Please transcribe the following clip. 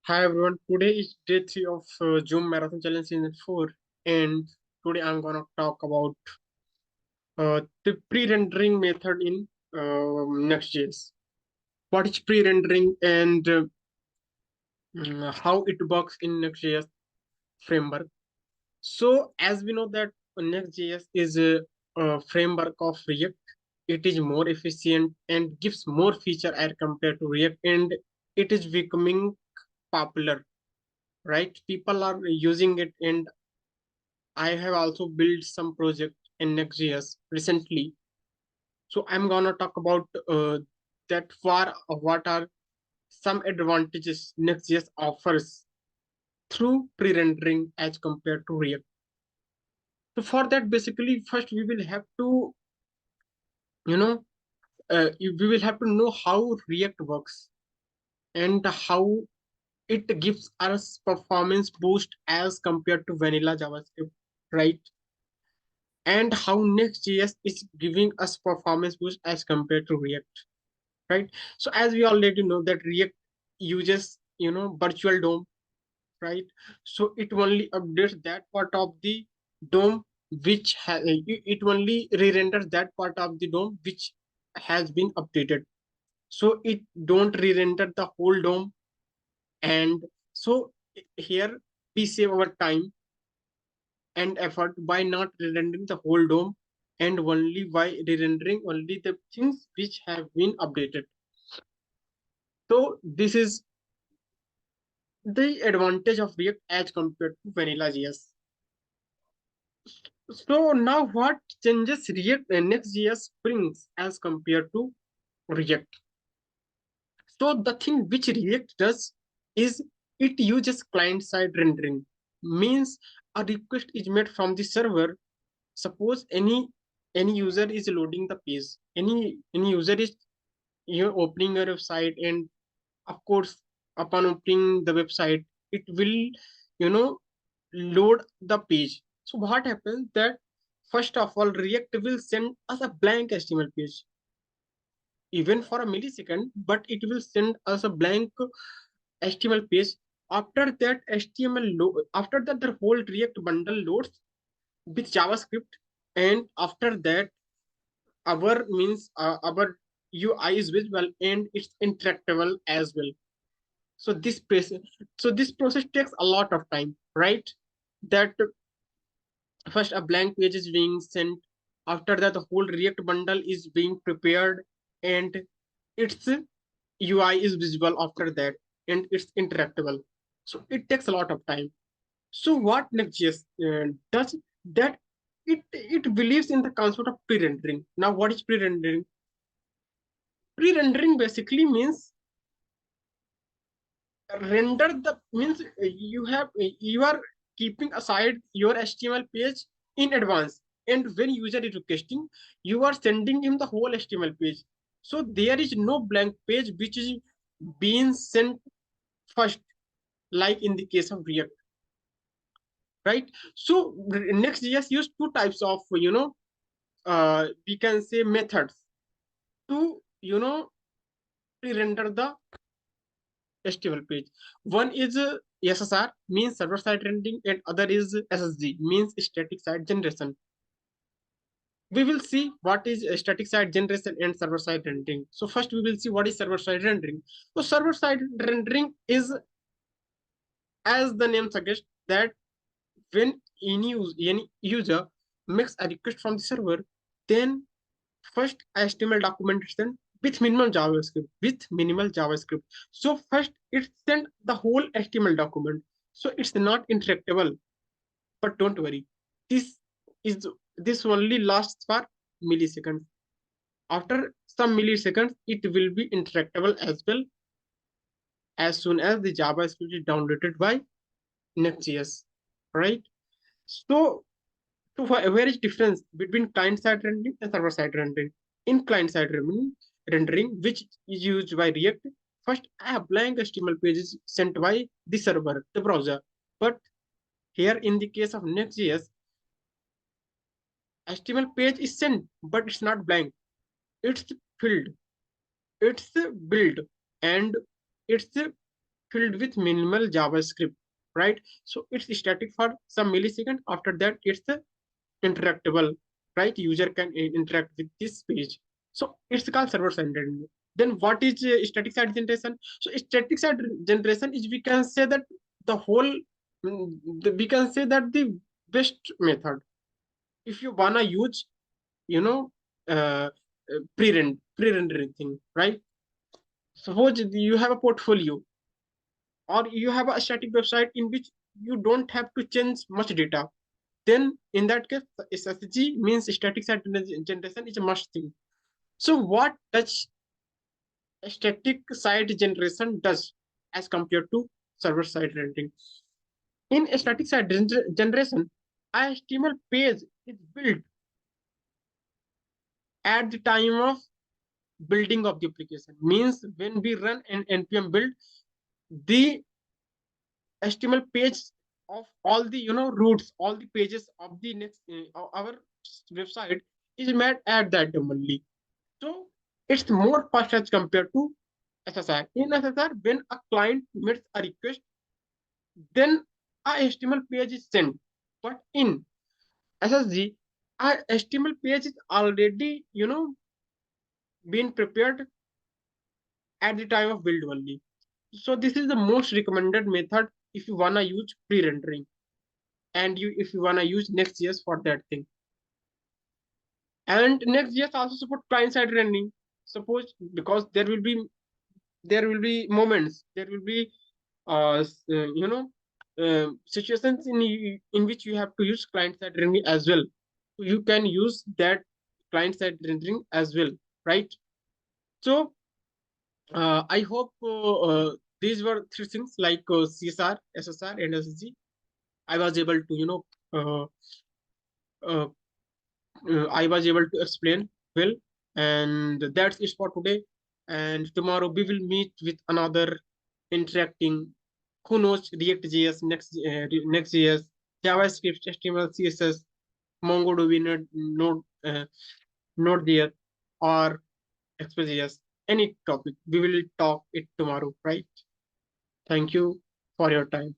Hi everyone, today is day 3 of Zoom Marathon Challenge Season 4, and today I'm gonna talk about the pre-rendering method in Next.js. What is pre-rendering and how it works in Next.js framework. So, as we know that Next.js is a framework of React, it is more efficient and gives more feature as compared to React, and it is becoming popular, right? People are using it, and I have also built some project in Next.js recently. So I'm gonna talk about that far what are some advantages Next.js offers through pre-rendering as compared to React. So for that, basically, first we will have to, you know, we will have to know how React works and how it gives us performance boost as compared to vanilla JavaScript, right? And how Next.js is giving us performance boost as compared to React, right? So as we already know that React uses, virtual DOM, right? So it only updates that part of the DOM which it only re-renders that part of the DOM which has been updated. So it don't re-render the whole DOM, and so here we save our time and effort by not re-rendering the whole DOM and only by re-rendering only the things which have been updated. So this is the advantage of React as compared to Vanilla JS. So now what changes React Next.js brings as compared to React? So the thing which React does is it uses client-side rendering. Means a request is made from the server. Suppose any user is loading the page. Any user is opening a website, and of course upon opening the website it will you know load the page. So what happens that first of all React will send us a blank HTML page even for a millisecond, but it will send us a blank HTML page. After that after that the whole React bundle loads with JavaScript, and after that our UI is visible and it's interactable as well. So this process takes a lot of time, right? That first a blank page is being sent, after that the whole React bundle is being prepared, and its UI is visible after that, and it's interactable. So it takes a lot of time. So what Next.js does that it believes in the concept of pre-rendering. Now what is pre-rendering? Pre-rendering basically means render the means you are keeping aside your HTML page in advance, and when user is requesting, you are sending him the whole HTML page. So there is no blank page which is being sent first, like in the case of React, right? So Next.js use two types of we can say methods to pre-render the HTML page. One is SSR, means server side rendering, and other is SSG, means static side generation. We will see what is static side generation and server side rendering. So first we will see what is server side rendering. So server side rendering is, as the name suggests, that when any user makes a request from the server, then first HTML documentation with minimal JavaScript. So first it send the whole HTML document. So it's not interactable, but don't worry. This is this only lasts for milliseconds. After some milliseconds, it will be interactable as well as soon as the JavaScript is downloaded by Next.js, right? So where is difference between client-side rendering and server-side rendering? In client-side rendering, which is used by React, first a blank HTML page is sent by the server, the browser. But here in the case of Next.js, HTML page is sent, but it's not blank. It's filled, it's built, and it's filled with minimal JavaScript, right? So it's static for some millisecond. After that, it's interactable, right? User can interact with this page. So it's called server side rendering. Then what is static side generation? So static side generation is, we can say that the whole, we can say that the best method if you wanna use, you know, pre-rendering thing, right? Suppose you have a portfolio or you have a static website in which you don't have to change much data. Then in that case, SSG means static site generation is a must thing. So what does static site generation does as compared to server side rendering? In static site generation, a HTML page is built at the time of building of the application. Means when we run an npm build, the HTML page of all the routes, all the pages of the next our website is made at that time only. So it's more fast as compared to SSR. In SSR, when a client makes a request, then a HTML page is sent. But in SSG, a HTML page is already been prepared at the time of build only. So this is the most recommended method if you wanna use pre-rendering, and if you wanna use Next.js for that thing. And Next.js also support client-side rendering. Suppose, because there will be moments, there will be situations in which you have to use client-side rendering as well. You can use that client-side rendering as well, right? So I hope these were three things like CSR, SSR, and SSG. I was able to, uh, uh, I was able to explain well, and that's it for today. And tomorrow we will meet with another interacting, who knows, React.js, Next.js, JavaScript, HTML, CSS, MongoDB, Node.js, or Express.js. Any topic, we will talk it tomorrow, right? Thank you for your time.